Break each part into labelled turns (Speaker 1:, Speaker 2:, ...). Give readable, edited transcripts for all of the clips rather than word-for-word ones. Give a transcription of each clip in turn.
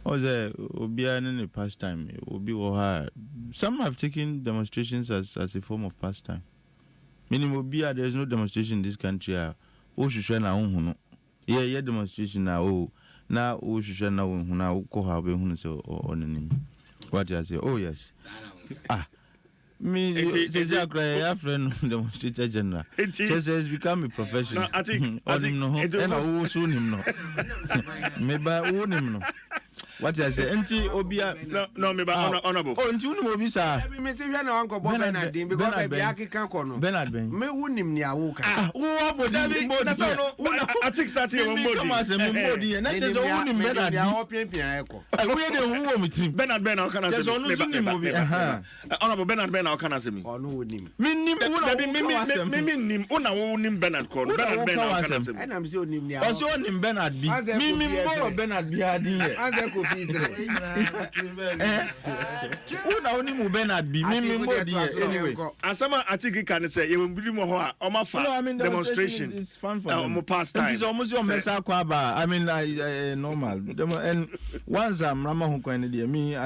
Speaker 1: Or the Obia any pastime, Obi or some have taken demonstrations as a form of pastime. Minimum Obia, there is no demonstration in this country. Oh, she shall now. Yeah, demonstration now. Now, oh, she shall now call her on any. What I say? Oh, yes. Me, a friend demonstrator general. Just has become a professional. I think, no, soon him no. Maybe I own him no. What I say? Enti Obia
Speaker 2: no me ba honorable.
Speaker 1: Oh, enti unu Obi sa.
Speaker 3: Me say hwe na uncle Bob Bernard because baby akeka ko no.
Speaker 1: Bernard Ben.
Speaker 3: Me wunim ni awo ka.
Speaker 1: Wo abodi bodi.
Speaker 2: I think start here one body.
Speaker 1: Come as me body. Na say wunim Bernard.
Speaker 3: Ya o pian eko.
Speaker 1: We dey wo me team.
Speaker 2: Bernard Ben can say. Honorable Bernard Ben can say me.
Speaker 3: Ono wunim.
Speaker 1: Me nim
Speaker 2: me nim una wunim Bernard ko. Bernard Ben can say.
Speaker 3: E na me say onim ni
Speaker 1: awo. O say onim Bernard bi. Me mo Bernard bi adin here.
Speaker 3: Azeko
Speaker 1: Una oni mu Bernard bi me body anyway.
Speaker 2: Asama atiki can say you will be more o ma fa demonstration.
Speaker 1: It's fun for them.
Speaker 2: Mo past time.
Speaker 1: It is almost your mess akwa. I mean normal. And once I'm Rama hu kwa dey me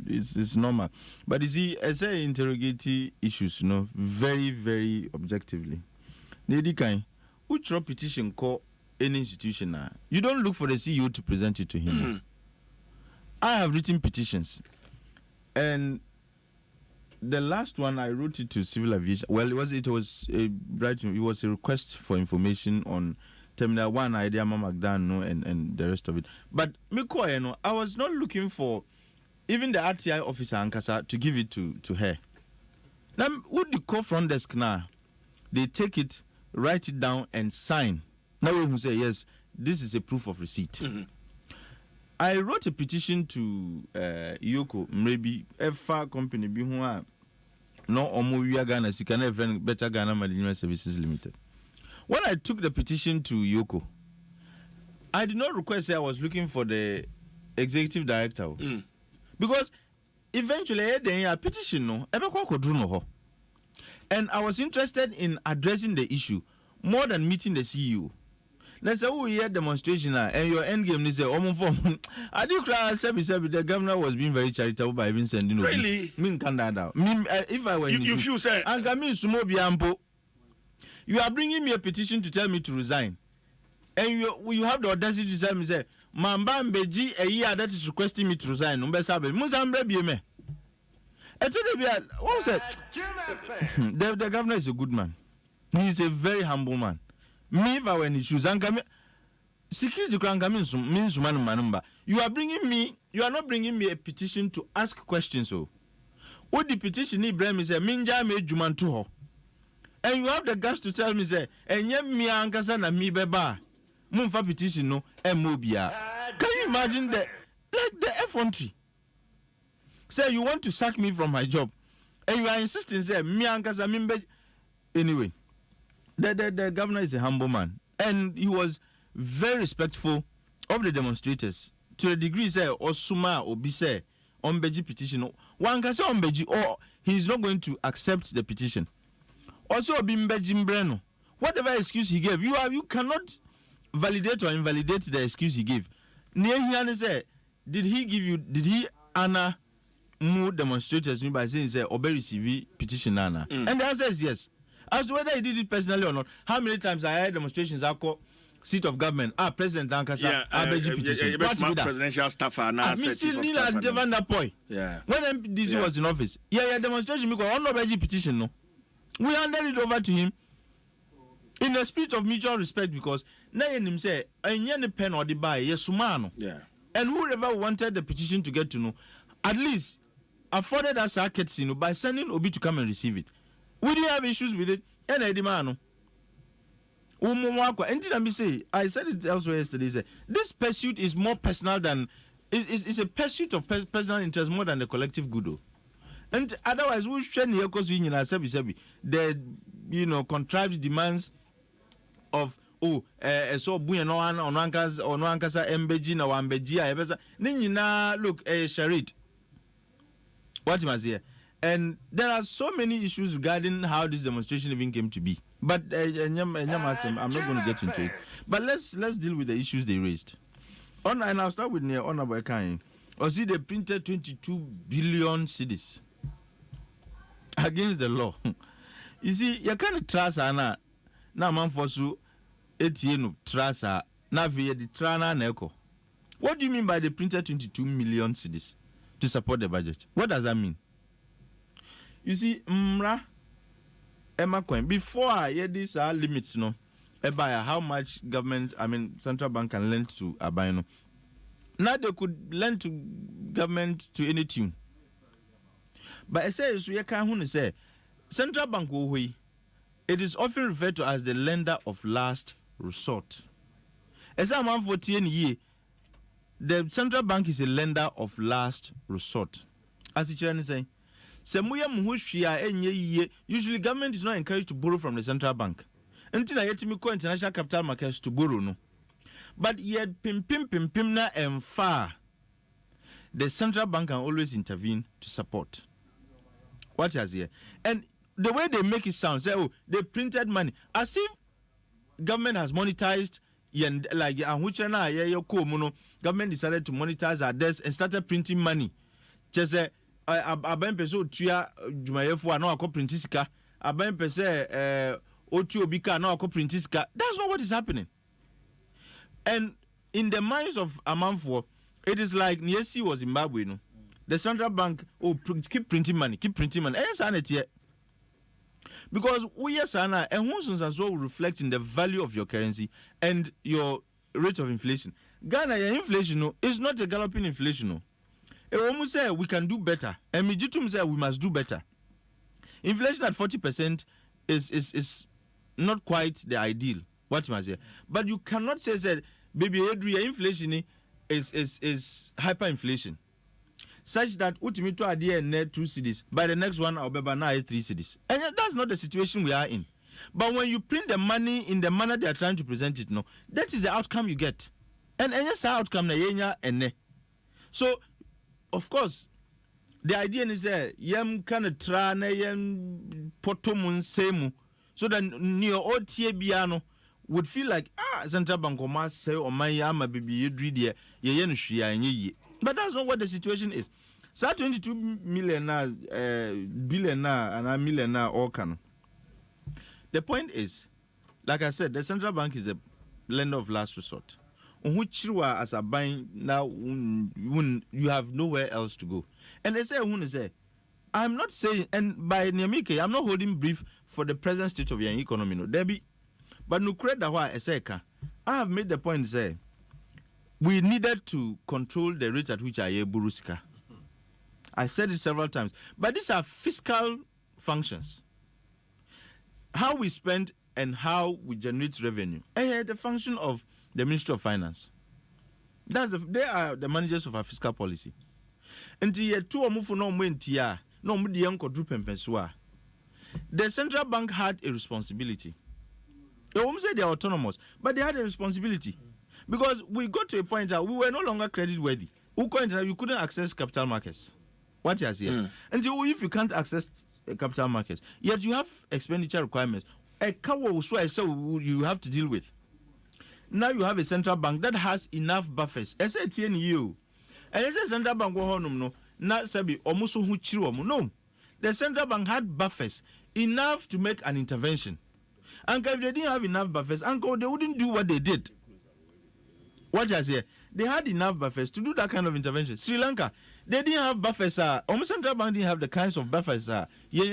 Speaker 1: it's normal. But you see as I interrogate issues very very objectively. Lady kind who throw petition call any institution now. You don't look for the CEO to present it to him. Mm-hmm. I have written petitions, and the last one I wrote it to civil aviation. Well, it was a request for information on Terminal 1, Idea Magdano and the rest of it. But Miko, I was not looking for even the RTI officer Ankasa to give it to her. Now, would the call front desk now? They take it, write it down, and sign. Now we will say yes, this is a proof of receipt. Mm-hmm. I wrote a petition to Yoko maybe a far company be who are no Omo Ghana Sikana friend Better Ghana Management Services Limited. When I took the petition to Yoko, I did not request I was looking for the executive director. Because eventually a petition no and I was interested in addressing the issue more than meeting the CEO. Let's say we had demonstration and your end game is form. I do cry the governor was being very charitable by even sending
Speaker 2: really
Speaker 1: if I were
Speaker 2: you feel say
Speaker 1: and you are bringing me a petition to tell me to resign, and you have the audacity to tell me say Mamba Mbeji a year that is requesting me to resign. What was it? The governor is a good man. He is a very humble man. Me if I were in issues and security means man. You are not bringing me a petition to ask questions. So what the petition Ibrahim is a minja me juman to her. And you have the guts to tell me say and yet me ankasa na mi beba mumfa petition no mobia. Can you imagine the effrontery? Say you want to sack me from my job and you are insisting say me ankasa mimbe. Anyway, the governor is a humble man and he was very respectful of the demonstrators to a degree say osuma obi say ombeji petition one can say ombeji or he is not going to accept the petition. Also obi mbeji mbreno whatever excuse he gave you cannot validate or invalidate the excuse he gave. Did he honor more demonstrators by saying say obe receive petition nana? And the answer is yes. As to whether he did it personally or not, how many times I had demonstrations I call seat of government, President Ankasa, Abeji petition.
Speaker 2: Presidential staffer now. When
Speaker 1: MPDC was in office, demonstration because on Abeji petition no. We handed it over to him in a spirit of mutual respect because na him say any pen or the buy yesumano.
Speaker 2: Yeah.
Speaker 1: And whoever wanted the petition to get to know, at least afforded us a courtesy by sending Obi to come and receive it. We didn't have issues with it. And I demand. I said it elsewhere yesterday. Say, this pursuit is more personal than it's a pursuit of personal interest more than the collective good. And otherwise, we should the contrived demands of so buya no ankasa embeji na wambeji ayebeza ninyina look sharit what must here. And there are so many issues regarding how this demonstration even came to be. But I'm not going to get into it. But let's deal with the issues they raised. And I'll start with near honorable kind. Or see, they printed 22 billion cedis against the law. You see, you can't trust Anna. Now, man, for so 18 trust her. Now, via the Trana Neko. What do you mean by they printed 22 million cedis to support the budget? What does that mean? You see, Emma Coin, before I hear these limits, no, about how much central bank can lend to Abino. Now they could lend to government to any tune. But I say, so you can't say, central bank will it is often referred to as the lender of last resort. As a man for 10 years, the central bank is a lender of last resort. As you are saying, usually government is not encouraged to borrow from the central bank. Until I get to international capital markets to borrow, no. But yet, pim na and far, the central bank can always intervene to support. What is here? And the way they make it sound, say, oh, they printed money. As if government has monetized, like, government decided to monetize our debts and started printing money. Just say, aben peso tuya jumayefo na akọ printisika. Aben pese otu obika na akọ printisika. That's not what is happening. And in the minds of Amanfo, it is like Niesi was Zimbabwe, no? The central bank, keep printing money. Because yes, and so will reflect in the value of your currency and your rate of inflation. Ghana, your inflation is not a galloping inflation. No. Almost say we can do better. And Mijitum say we must do better. Inflation at 40% is not quite the ideal. What you must say. But you cannot say that baby Adria inflation is hyperinflation. Such that ultimately idea net 2 cedis. By the next one I'll be now 3 cedis. And that's not the situation we are in. But when you print the money in the manner they are trying to present it, no, that is the outcome you get. And yes, outcome na yenya ene. So of course the idea is yem kind try na yem potomun semu so that near otie biano would feel like central bank or say or my yama baby you dread ye no shia ye. But that's not what the situation is. So 22 million billion and a million all can. The point is, like I said, the central bank is the lender of last resort. On which you are as a buying now, you have nowhere else to go. And they say, I'm not saying, and by Nyamike, I'm not holding brief for the present state of your economy, no, Debbie. But no credit why I have made the point say we needed to control the rate at which I burusika. I said it several times. But these are fiscal functions. How we spend and how we generate revenue. The function of the Ministry of Finance. They are the managers of our fiscal policy. Until year 2 or move no mentia, no medium quadruple. The central bank had a responsibility. They won't say they are autonomous, but they had a responsibility. Because we got to a point that we were no longer credit worthy. You couldn't access capital markets. What is here? And if you can't access capital markets, yet you have expenditure requirements. A cow so you have to deal with. Now you have a central bank that has enough buffers. I said you. And I said central bank no, not sabi almost no. The central bank had buffers enough to make an intervention. And if they didn't have enough buffers, they wouldn't do what they did. What I say? They had enough buffers to do that kind of intervention. Sri Lanka, they didn't have buffers. Central bank didn't have the kinds of buffers.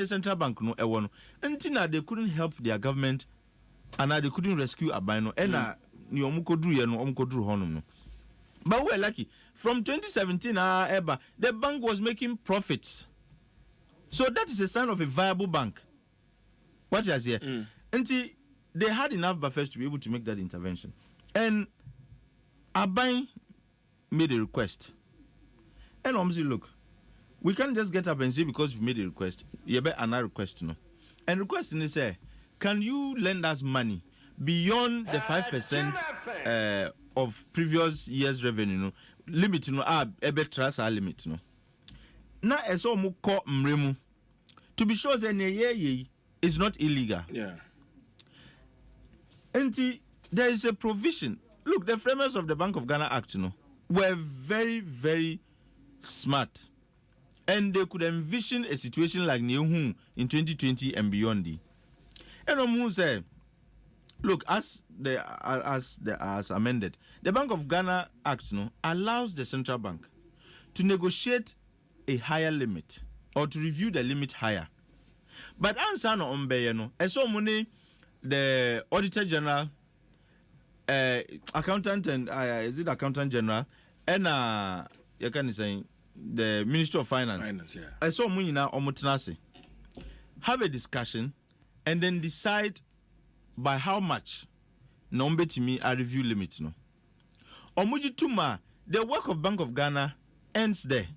Speaker 1: Central bank no ewono. Until now, they couldn't help their government, and now they couldn't rescue Abino. And but we're lucky. From 2017, the bank was making profits. So that is a sign of a viable bank. What I say? Until they had enough buffers to be able to make that intervention, and Abai made a request. And obviously, look, we can't just get up and say because you've made a request, you better another request, no. And requesting is can you lend us money beyond the 5% of previous year's revenue, no? Limit, no, trust our limit, no. Now, as all muko mremu, to be sure that is not illegal.
Speaker 2: Yeah.
Speaker 1: And there is a provision look, the framers of the Bank of Ghana Act, were very, very smart. And they could envision a situation like Nehu in 2020 and beyond. And who say, look, as amended, the Bank of Ghana Act allows the central bank to negotiate a higher limit or to review the limit higher. But answer no ombe as so money the Auditor General, accountant and is it accountant general and you can say the Minister of Finance. I saw Munina Omutinase have a discussion and then decide by how much nombe to me a review limit no. Omuji Tuma, the work of Bank of Ghana ends there.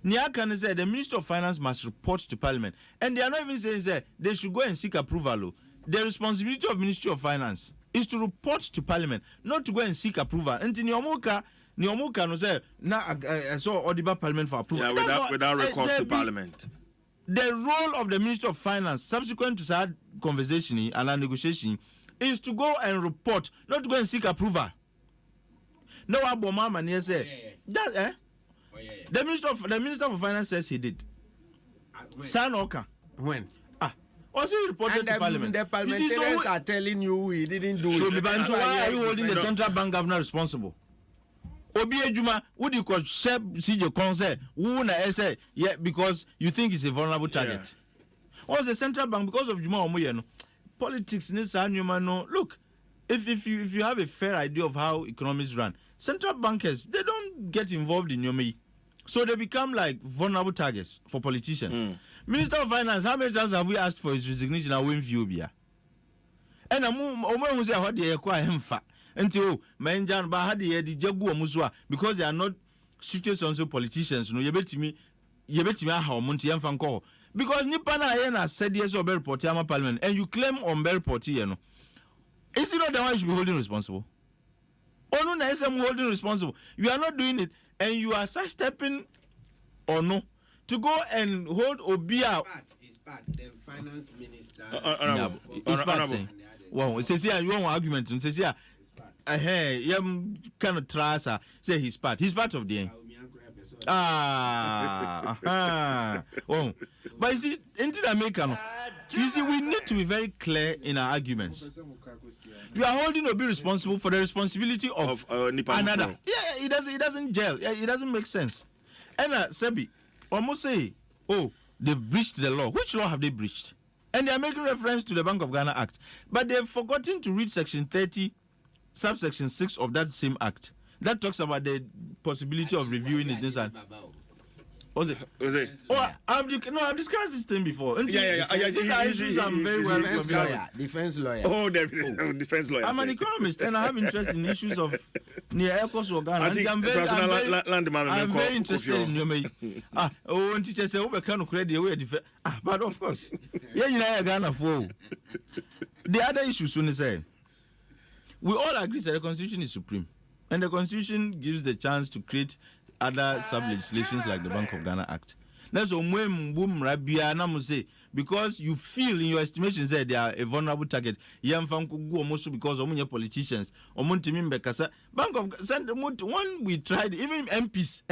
Speaker 1: Niakan said the Minister of Finance must report to Parliament, and they are not even saying that they should go and seek approval. The responsibility of Ministry of Finance is to report to Parliament, not to go and seek approval. And Niomuka no say na so audible Parliament for approval.
Speaker 2: Yeah, without recourse to Parliament.
Speaker 1: The role of the Minister of Finance, subsequent to that conversation and our negotiation, is to go and report, not to go and seek approval. No, Abomama near say that The Minister of Finance says he did. San Oka.
Speaker 3: When?
Speaker 1: Was he reported to Parliament?
Speaker 3: The parliamentarians are telling you he didn't do it.
Speaker 1: So why are you holding the central bank governor responsible? Obi Ejuma, would you call Shep CJ Conse? Who na say yeah because you think he's a vulnerable target? Or the central bank because of Juma Omuyeno? Politics needs a new man. Look, if you have a fair idea of how economies run, central bankers they don't get involved in your me. So they become like vulnerable targets for politicians. Minister of Finance, how many times have we asked for his resignation and when Viobia? And I'm say what they acquire him fat until Manjan Bahadi the Jagu Muswa because they are not situations of politicians. No, you bet me how Monty and Fanco. Because Nipana Ayana said yes or Bell Portiama Parliament and you claim on Bell Portiano. Is it not the one you should be holding responsible? Oh no, I'm holding responsible. You are not doing it. And you are sidestepping or no to go and hold Obia.
Speaker 3: It's part the finance minister.
Speaker 1: It's part. Wow, it says here you want argument. It says here, hey, you kind of trust her. Say he's part. He's part of the. Oh, but you see, into America, you see, we need to be very clear in our arguments. You are holding Obi responsible for the responsibility of another. Yeah, it doesn't gel. Yeah, it doesn't make sense. And Sebi, almost say, oh, they've breached the law. Which law have they breached? And they are making reference to the Bank of Ghana Act, but they've forgotten to read Section 30, subsection 6 of that same act. That talks about the possibility of reviewing it. Was it? Oh, I've discussed this thing before.
Speaker 2: Yeah.
Speaker 1: These are issues I'm very well
Speaker 3: familiar. Defense lawyer.
Speaker 2: Oh, defense lawyer.
Speaker 1: I'm an economist and I have interest in issues of near airports or Ghana. I'm very interested in your mate. When teachers say, "Oh, can credit away defense." But of course, yeah, you know Ghana for. The other issue soon is we all agree that the Constitution is supreme, and the Constitution gives the chance to create other sub-legislations like the Bank of Ghana Act. That's because you feel in your estimations that they are a vulnerable target. Because of politicians. Bank of when we tried, even MPs.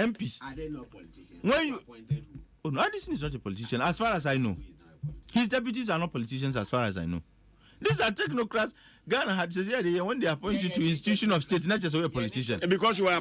Speaker 3: Are they not politicians?
Speaker 1: When you, oh no, Addison is not a politician, as far as I know. His deputies are not politicians, as far as I know. These are technocrats. Ghana had says when they appoint you to institution of state, not just a politician.
Speaker 2: Because you are